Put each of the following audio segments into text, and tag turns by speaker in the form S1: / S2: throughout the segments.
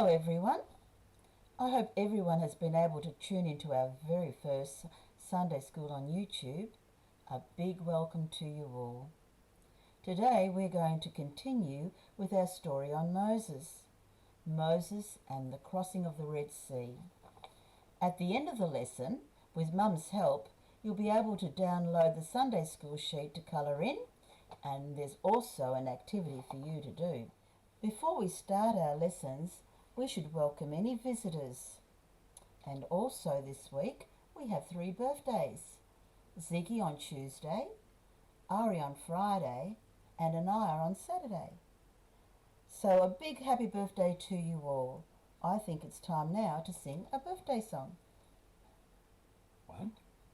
S1: Hello everyone. I hope everyone has been able to tune into our very first Sunday School on YouTube. A big welcome to you all. Today we're going to continue with our story on Moses and the crossing of the Red Sea. At the end of the lesson, with Mum's help, you'll be able to download the Sunday School sheet to colour in, and there's also an activity for you to do. Before we start our lessons, we should welcome any visitors. And also this week, we have 3 birthdays. Ziggy on Tuesday, Ari on Friday, and Anaya on Saturday. So a big happy birthday to you all. I think it's time now to sing a birthday song.
S2: 1,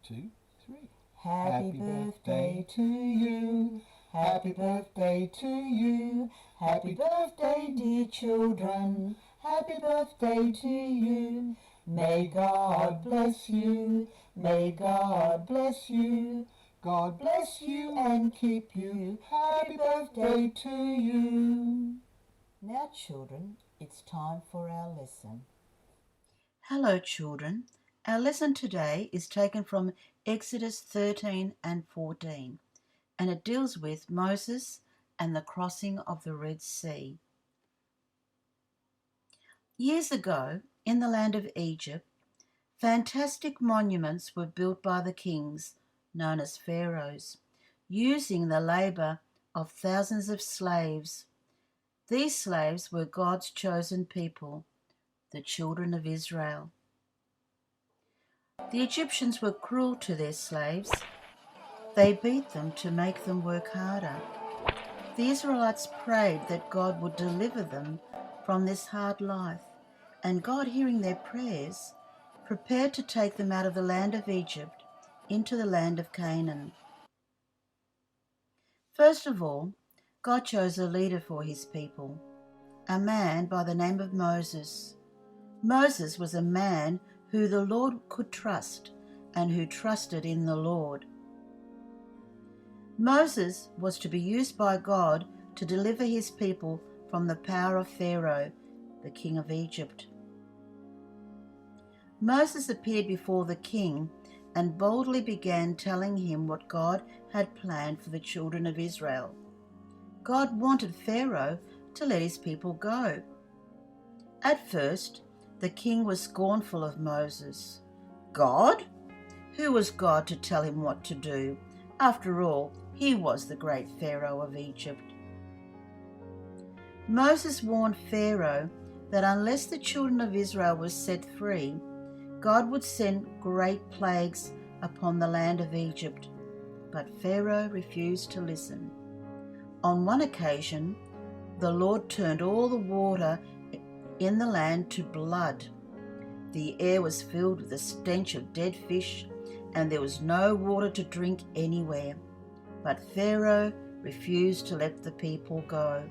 S2: 2, 3.
S1: Happy birthday to you. Happy birthday to you. Happy birthday, dear children. Happy birthday to you. May God bless you. May God bless you.
S2: God
S1: Bless you and keep you. Happy birthday to you. Now, children, it's time for our lesson. Hello, children. Our lesson today is taken from Exodus 13 and 14, and it deals with Moses and the crossing of the Red Sea. Years ago, in the land of Egypt, fantastic monuments were built by the kings, known as pharaohs, using the labour of thousands of slaves. These slaves were God's chosen people, the children of Israel. The Egyptians were cruel to their slaves. They beat them to make them work harder. The Israelites prayed that God would deliver them from this hard life, and God, hearing their prayers, prepared to take them out of the land of Egypt into the land of Canaan. First of all, God chose a leader for his people, a man by the name of Moses. Moses was a man who the Lord could trust and who trusted in the Lord. Moses was to be used by God to deliver his people from the power of Pharaoh, the king of Egypt. Moses appeared before the king and boldly began telling him what God had planned for the children of Israel. God wanted Pharaoh to let his people go. At first, the king was scornful of Moses. God? Who was God to tell him what to do? After all, he was the great Pharaoh of Egypt. Moses warned Pharaoh that unless the children of Israel were set free, God would send great plagues upon the land of Egypt. But Pharaoh refused to listen. On one occasion, the Lord turned all the water in the land to blood. The air was filled with the stench of dead fish, and there was no water to drink anywhere. But Pharaoh refused to let the people go.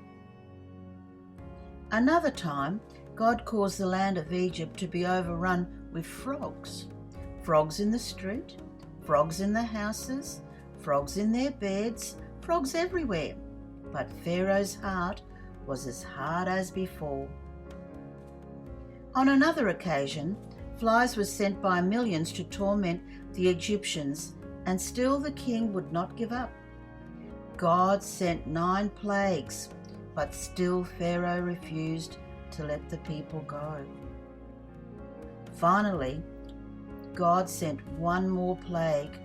S1: Another time, God caused the land of Egypt to be overrun with frogs. Frogs in the street, frogs in the houses, frogs in their beds, frogs everywhere. But Pharaoh's heart was as hard as before. On another occasion, flies were sent by millions to torment the Egyptians, and still the king would not give up. God sent 9 plagues, but still Pharaoh refused to let the people go. Finally, God sent one more plague.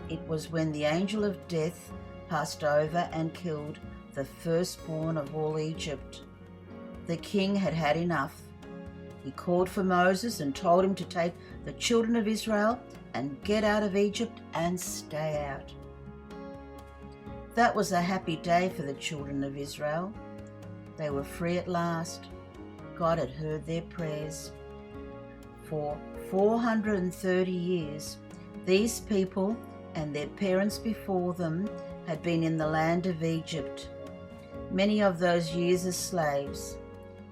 S1: It was when the angel of death passed over and killed the firstborn of all Egypt. The king had had enough. He called for Moses and told him to take the children of Israel and get out of Egypt and stay out. That was a happy day for the children of Israel. They were free at last. God had heard their prayers. For 430 years, these people and their parents before them had been in the land of Egypt, many of those years as slaves.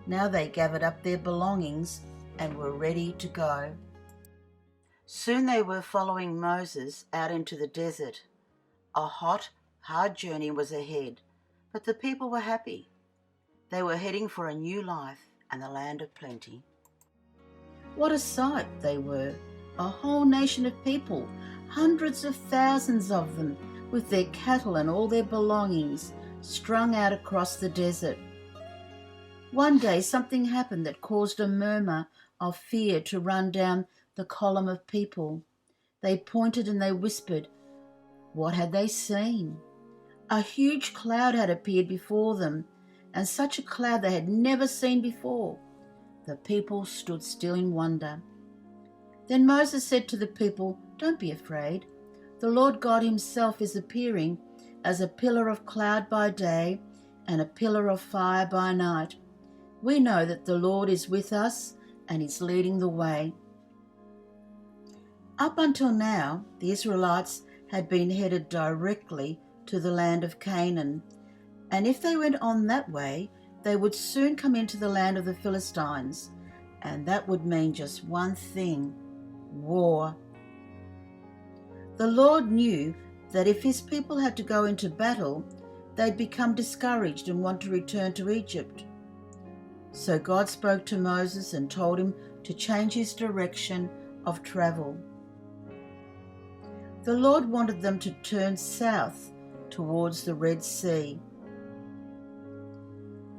S1: Now they gathered up their belongings and were ready to go. Soon they were following Moses out into the desert. A hot, hard journey was ahead, but the people were happy. They were heading for a new life, and the land of plenty. What a sight they were, a whole nation of people, hundreds of thousands of them, with their cattle and all their belongings strung out across the desert. One day something happened that caused a murmur of fear to run down the column of people. They pointed and they whispered. What had they seen? A huge cloud had appeared before them, and such a cloud they had never seen before. The people stood still in wonder. Then Moses said to the people, "Don't be afraid. The Lord God himself is appearing as a pillar of cloud by day and a pillar of fire by night. We know that the Lord is with us and is leading the way." Up until now, the Israelites had been headed directly to the land of Canaan, and if they went on that way, they would soon come into the land of the Philistines, and that would mean just one thing: war. The Lord knew that if his people had to go into battle, they'd become discouraged and want to return to Egypt. So God spoke to Moses and told him to change his direction of travel. The Lord wanted them to turn south towards the Red Sea.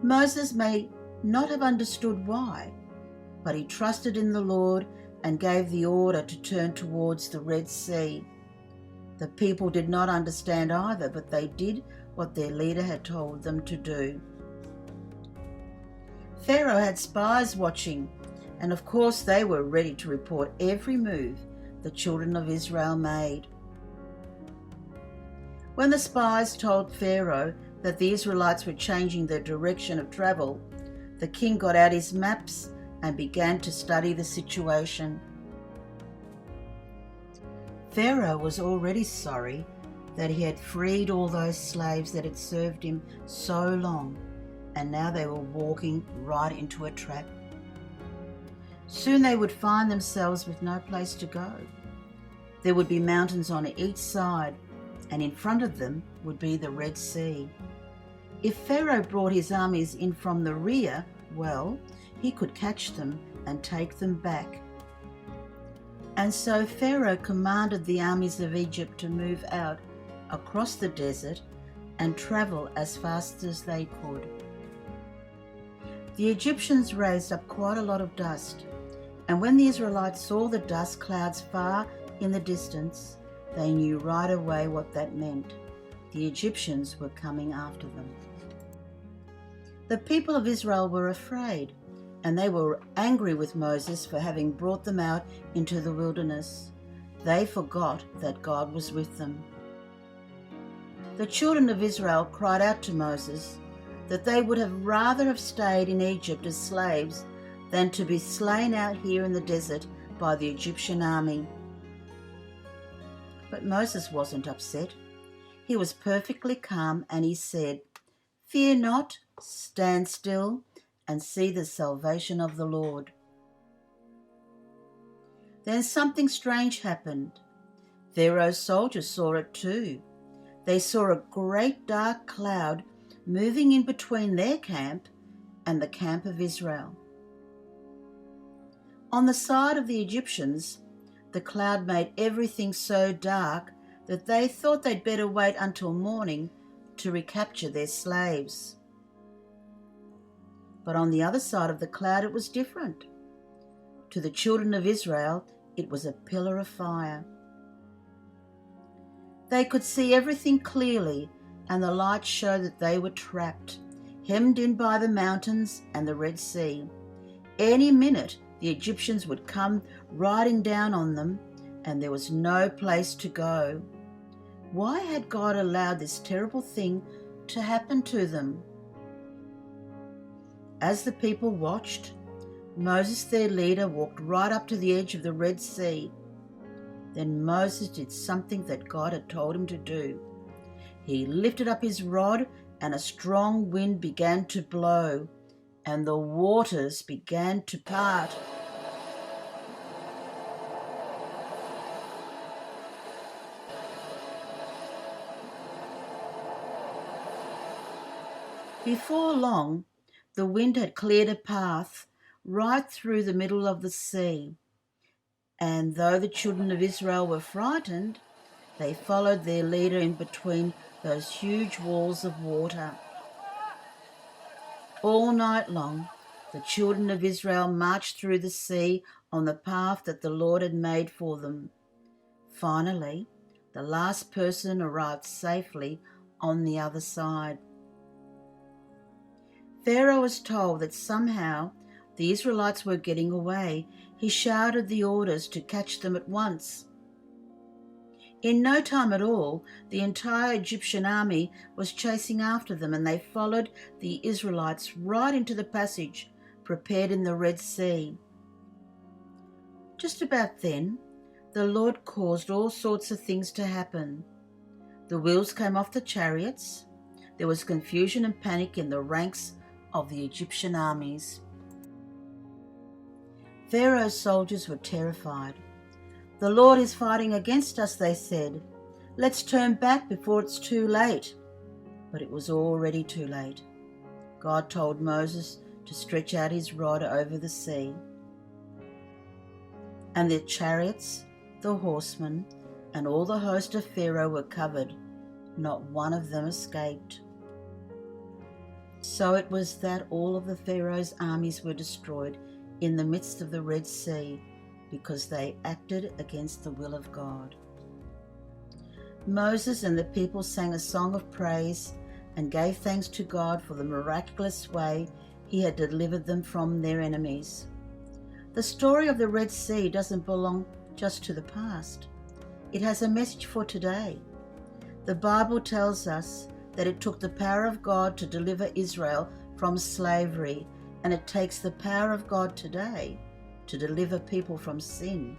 S1: Moses may not have understood why, but he trusted in the Lord and gave the order to turn towards the Red Sea. The people did not understand either, but they did what their leader had told them to do. Pharaoh had spies watching, and of course they were ready to report every move the children of Israel made. When the spies told Pharaoh that the Israelites were changing their direction of travel, the king got out his maps and began to study the situation. Pharaoh was already sorry that he had freed all those slaves that had served him so long, and now they were walking right into a trap. Soon they would find themselves with no place to go. There would be mountains on each side, and in front of them would be the Red Sea. If Pharaoh brought his armies in from the rear, well, he could catch them and take them back. And so Pharaoh commanded the armies of Egypt to move out across the desert and travel as fast as they could. The Egyptians raised up quite a lot of dust, and when the Israelites saw the dust clouds far in the distance, they knew right away what that meant. The Egyptians were coming after them. The people of Israel were afraid, and they were angry with Moses for having brought them out into the wilderness. They forgot that God was with them. The children of Israel cried out to Moses that they would have rather have stayed in Egypt as slaves than to be slain out here in the desert by the Egyptian army. But Moses wasn't upset. He was perfectly calm, and he said, "Fear not, stand still and see the salvation of the Lord." Then something strange happened. Pharaoh's soldiers saw it too. They saw a great dark cloud moving in between their camp and the camp of Israel. On the side of the Egyptians, the cloud made everything so dark that they thought they'd better wait until morning to recapture their slaves. But on the other side of the cloud it was different. To the children of Israel, it was a pillar of fire. They could see everything clearly, and the light showed that they were trapped, hemmed in by the mountains and the Red Sea. Any minute, the Egyptians would come riding down on them, and there was no place to go. Why had God allowed this terrible thing to happen to them? As the people watched, Moses, their leader, walked right up to the edge of the Red Sea. Then Moses did something that God had told him to do. He lifted up his rod, and a strong wind began to blow, and the waters began to part. Before long, The wind had cleared a path right through the middle of the sea, and though the children of Israel were frightened, they followed their leader in between those huge walls of water. All night long, the children of Israel marched through the sea on the path that the Lord had made for them. Finally, the last person arrived safely on the other side. Pharaoh was told that somehow the Israelites were getting away. He shouted the orders to catch them at once. In no time at all, the entire Egyptian army was chasing after them, and they followed the Israelites right into the passage prepared in the Red Sea. Just about then, the Lord caused all sorts of things to happen. The wheels came off the chariots. There was confusion and panic in the ranks of the Egyptian armies. Pharaoh's soldiers were terrified. "The Lord is fighting against us," they said. "Let's turn back before it's too late." But it was already too late. God told Moses to stretch out his rod over the sea. And the chariots, the horsemen, and all the host of Pharaoh were covered. Not one of them escaped. So it was that all of the Pharaoh's armies were destroyed in the midst of the Red Sea, because they acted against the will of God. Moses and the people sang a song of praise and gave thanks to God for the miraculous way he had delivered them from their enemies. The story of the Red Sea doesn't belong just to the past. It has a message for today. The Bible tells us that it took the power of God to deliver Israel from slavery, and it takes the power of God today to deliver people from sin.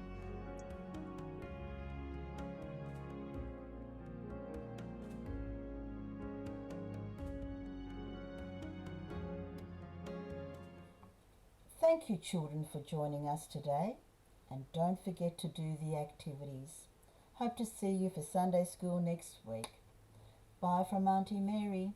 S1: Thank you, children, for joining us today, and don't forget to do the activities. Hope to see you for Sunday school next week. Bye from Auntie Mary.